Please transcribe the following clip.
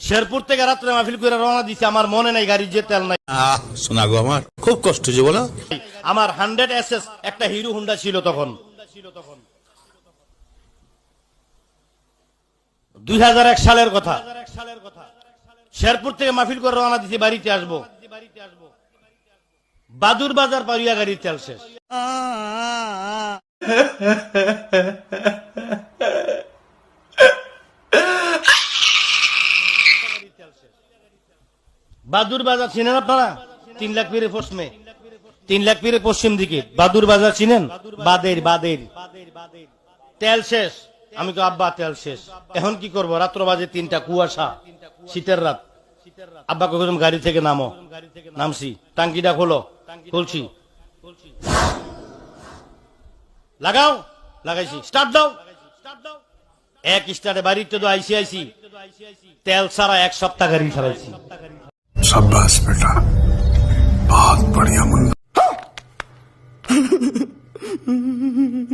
শেরপুর থেকে রাত্রে মাহফিল করে রওনা দিছি, আমার মনে নাই গাড়ির যে তেল নাই। শোনা গো, আমার খুব কষ্ট যে বলো। আমার 100 SS একটা হিরো হুন্ডা ছিল তখন, 2001 সালের কথা। শেরপুর থেকে মাহফিল করে রওনা দিছি, বাড়িতে আসবো, বাদুর বাজার পারিয়া গাড়ির তেল শেষ। বাদুর বাজার চিনেন আপনারা? 3 লাখ পীরের পশ্চিমে, 3 লাখ পীরের পশ্চিম দিকে বাদুর বাজার চিনেন? বাদের তেল শেষ। আমি তো আব্বা তেল শেষ, এখন কি করব? রাত্র বাজে 3টা, কুয়াশা, শীতের রাত। আব্বা কখন গাড়ি থেকে নামো, নামছি, টাঙ্কিটা খোলো, খুলছি, লাগাও, লাগাইছি, স্টার্ট দাও, এক স্টার্টে বাড়িতে তো আইসি তেল ছাড়া 1 সপ্তাহ গাড়ি চালাইছি। शाबाश बेटा, बहुत बढ़िया मुन्ना।